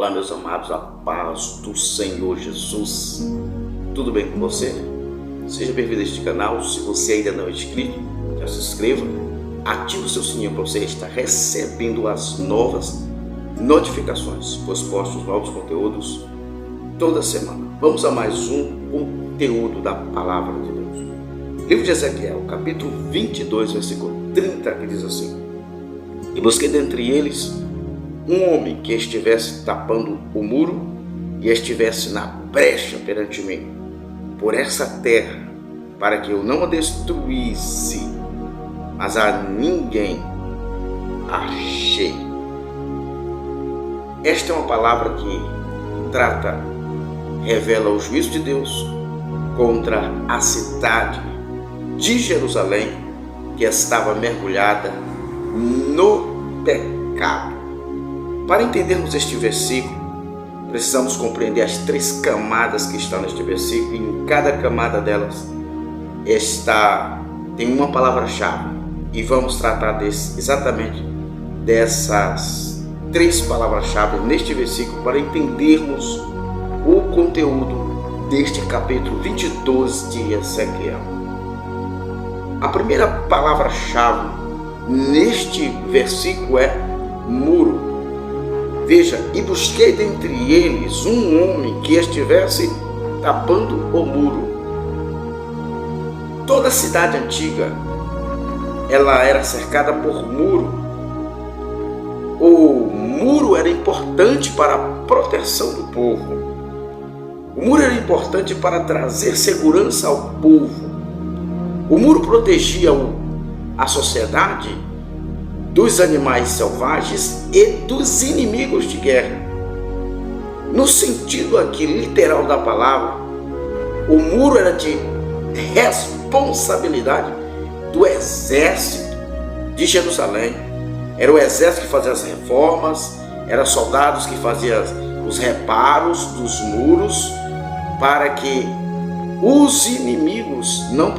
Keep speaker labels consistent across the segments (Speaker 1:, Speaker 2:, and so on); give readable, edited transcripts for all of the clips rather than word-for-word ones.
Speaker 1: Olá, meus amados, a paz do Senhor Jesus. Tudo bem com você? Seja bem-vindo a este canal. Se você ainda não é inscrito, já se inscreva, ative o seu sininho para você estar recebendo as novas notificações, pois posto os novos conteúdos toda semana. Vamos a mais um conteúdo da Palavra de Deus. Livro de Ezequiel, capítulo 22, versículo 30, que diz assim: E busquei dentre eles um homem que estivesse tapando o muro e estivesse na brecha perante mim, por essa terra, para que eu não a destruísse, mas a ninguém achei. Esta é uma palavra que revela o juízo de Deus contra a cidade de Jerusalém, que estava mergulhada no pecado. Para entendermos este versículo, precisamos compreender as três camadas que estão neste versículo, e em cada camada delas tem uma palavra-chave, e vamos tratar exatamente dessas três palavras-chave neste versículo para entendermos o conteúdo deste capítulo 22 de Ezequiel. A primeira palavra-chave neste versículo é muro. Veja, e busquei dentre eles um homem que estivesse tapando o muro. Toda a cidade antiga, ela era cercada por muro. O muro era importante para a proteção do povo. O muro era importante para trazer segurança ao povo. O muro protegia a sociedade dos animais selvagens e dos inimigos de guerra. No sentido aqui literal da palavra, o muro era de responsabilidade do exército de Jerusalém. Era o exército que fazia as reformas, eram soldados que faziam os reparos dos muros para que os inimigos não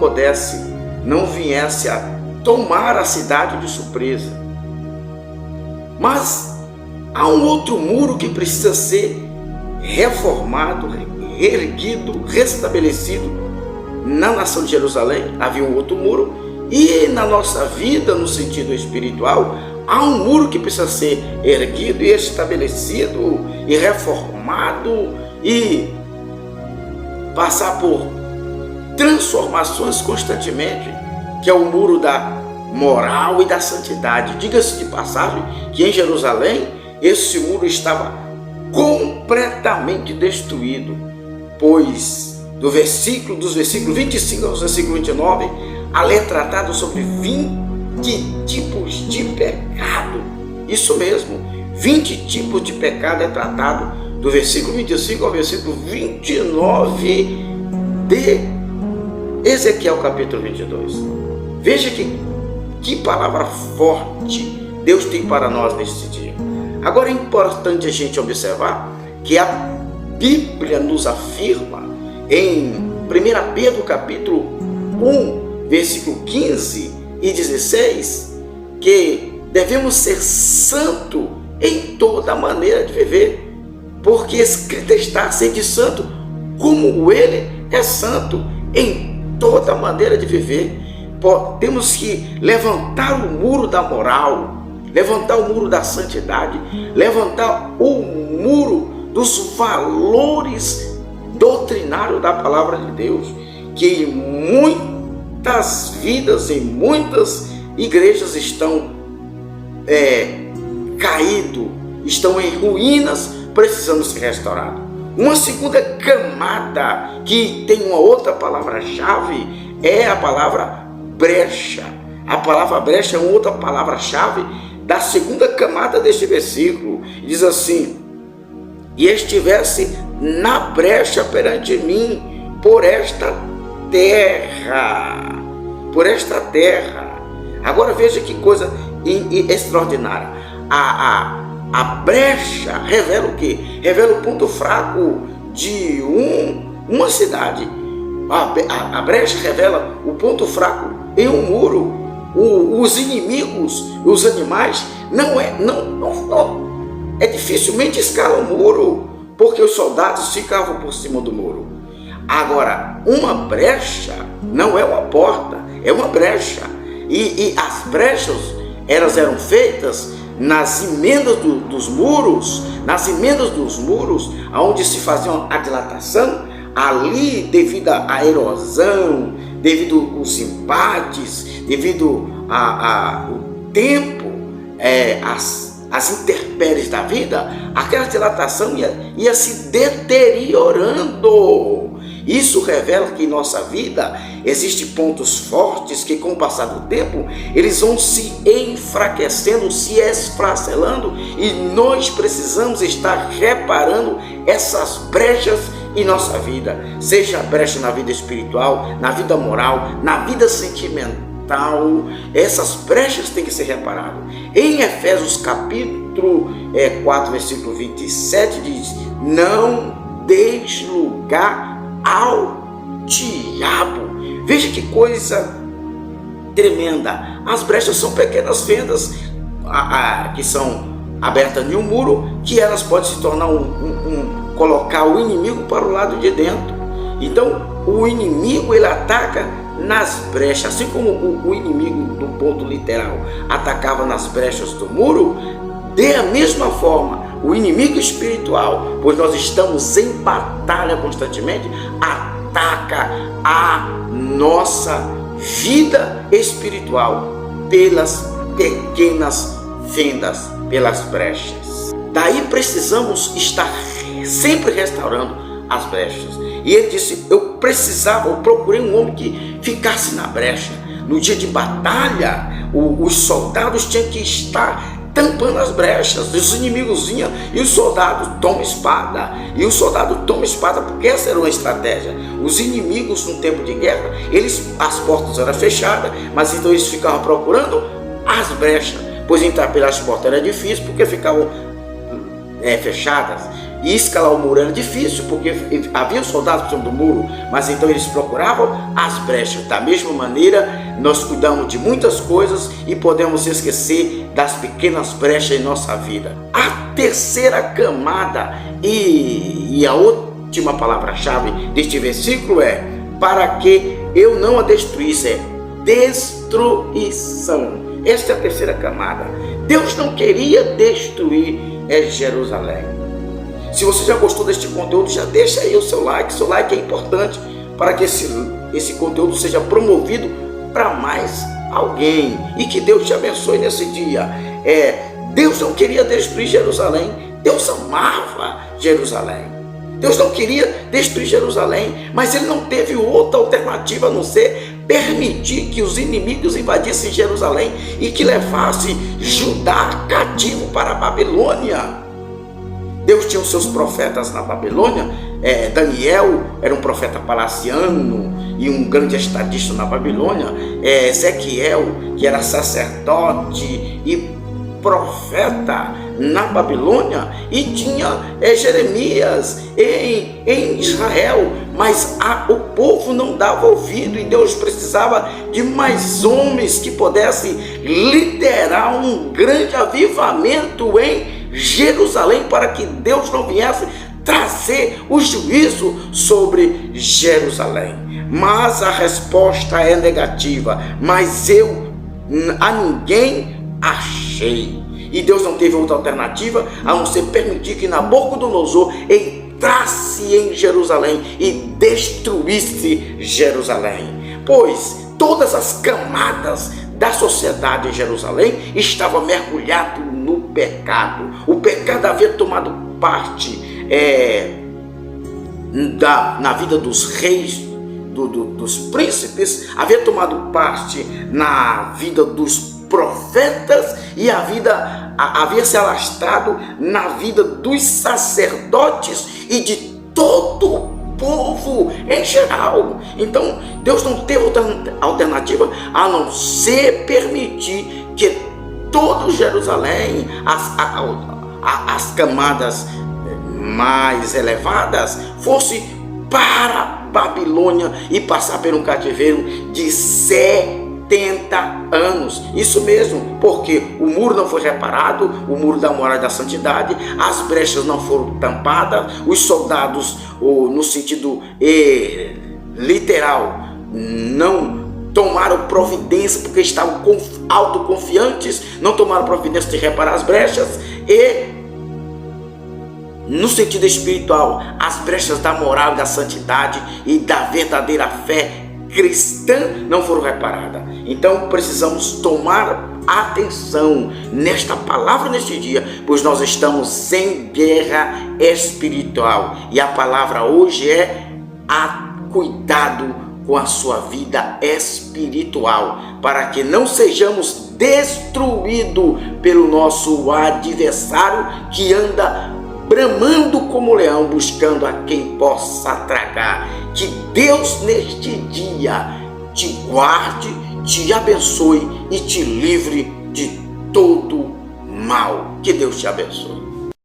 Speaker 1: viessem a tomar a cidade de surpresa. Mas há um outro muro que precisa ser reformado, erguido, restabelecido. Na nação de Jerusalém havia um outro muro, e na nossa vida, no sentido espiritual, há um muro que precisa ser erguido e estabelecido e reformado e passar por transformações constantemente, que é o muro da moral e da santidade. Diga-se de passagem que em Jerusalém esse muro estava completamente destruído, pois dos versículos 25 ao versículo 29, ali é tratado sobre 20 tipos de pecado. Isso mesmo, 20 tipos de pecado é tratado do versículo 25 ao versículo 29 de Ezequiel capítulo 22. Veja que palavra forte Deus tem para nós neste dia. Agora é importante a gente observar que a Bíblia nos afirma em 1 Pedro capítulo 1, versículo 15 e 16, que devemos ser santos em toda maneira de viver, porque escrito está: sede santo como Ele é santo. Em toda maneira de viver, temos que levantar o muro da moral, levantar o muro da santidade, levantar o muro dos valores doutrinários da palavra de Deus, que em muitas vidas, em muitas igrejas estão caídos, estão em ruínas, precisando ser restaurados. Uma segunda camada que tem uma outra palavra-chave é a palavra brecha. A palavra brecha é uma outra palavra-chave da segunda camada deste versículo. Diz assim: e estivesse na brecha perante mim por esta terra. Por esta terra. Agora veja que coisa extraordinária. A brecha revela o quê? Revela o ponto fraco de uma cidade. A brecha revela o ponto fraco em um muro. Os inimigos, os animais, não dificilmente escala o muro, porque os soldados ficavam por cima do muro. Agora, uma brecha não é uma porta, é uma brecha. E as brechas, elas eram feitas nas emendas dos muros, onde se fazia a dilatação. Ali, devido à erosão, devido aos empates, devido ao tempo, as intempéries da vida, aquela dilatação ia se deteriorando. Isso revela que em nossa vida existem pontos fortes que, com o passar do tempo, eles vão se enfraquecendo, se esfacelando, e nós precisamos estar reparando essas brechas em nossa vida, seja a brecha na vida espiritual, na vida moral, na vida sentimental. Essas brechas têm que ser reparadas. Em Efésios capítulo 4, versículo 27 diz: não deis lugar ao diabo. Veja que coisa tremenda. As brechas são pequenas fendas que são abertas em um muro, que elas podem se tornar colocar o inimigo para o lado de dentro. Então o inimigo, ele ataca nas brechas, assim como o inimigo do ponto literal atacava nas brechas do muro. Da mesma forma, o inimigo espiritual, pois nós estamos em batalha constantemente, ataca a nossa vida espiritual pelas pequenas fendas, pelas brechas. Daí precisamos estar sempre restaurando as brechas. E ele disse: eu procurei um homem que ficasse na brecha. No dia de batalha, os soldados tinham que estar tampando as brechas. Os inimigos vinham e os soldados tomam espada. E o soldado toma espada, porque essa era uma estratégia. Os inimigos, no tempo de guerra, as portas eram fechadas, mas então eles ficavam procurando as brechas, pois entrar pelas portas era difícil, porque ficavam fechadas. E escalar o muro era difícil, porque havia soldados por cima do muro, mas então eles procuravam as brechas. Da mesma maneira, nós cuidamos de muitas coisas e podemos esquecer das pequenas brechas em nossa vida. A terceira camada e a última palavra-chave deste versículo é: para que eu não a destruísse, é destruição. Esta é a terceira camada. Deus não queria destruir Jerusalém. Se você já gostou deste conteúdo, já deixa aí o seu like. Seu like é importante para que esse conteúdo seja promovido para mais alguém. E que Deus te abençoe nesse dia. Deus não queria destruir Jerusalém. Deus amava Jerusalém. Deus não queria destruir Jerusalém, mas ele não teve outra alternativa a não ser permitir que os inimigos invadissem Jerusalém e que levassem Judá cativo para a Babilônia. Deus tinha os seus profetas na Babilônia. Daniel era um profeta palaciano e um grande estadista na Babilônia. Ezequiel, que era sacerdote e profeta na Babilônia. E tinha Jeremias em Israel. Mas o povo não dava ouvido, e Deus precisava de mais homens que pudessem liderar um grande avivamento em Jerusalém, para que Deus não viesse trazer o juízo sobre Jerusalém. Mas a resposta é negativa: mas eu a ninguém achei. E Deus não teve outra alternativa a não ser permitir que Nabucodonosor entrasse em Jerusalém e destruísse Jerusalém, pois todas as camadas da sociedade em Jerusalém estavam mergulhadas no pecado. O pecado havia tomado parte na vida dos reis, dos príncipes, havia tomado parte na vida dos profetas e havia se alastrado na vida dos sacerdotes e de todo o povo em geral. Então Deus não teve outra alternativa a não ser permitir que todo Jerusalém, as camadas mais elevadas, fosse para a Babilônia e passar por um cativeiro de 70 80 anos. Isso mesmo, porque o muro não foi reparado, o muro da moral e da santidade, as brechas não foram tampadas, os soldados, no sentido literal, não tomaram providência porque estavam autoconfiantes, não tomaram providência de reparar as brechas, e no sentido espiritual, as brechas da moral, da santidade e da verdadeira fé cristã não foram reparadas. Então precisamos tomar atenção nesta palavra neste dia, pois nós estamos em guerra espiritual, e a palavra hoje é cuidado com a sua vida espiritual, para que não sejamos destruídos pelo nosso adversário que anda bramando como leão, buscando a quem possa tragar. Que Deus neste dia te guarde, te abençoe e te livre de todo mal. Que Deus te abençoe.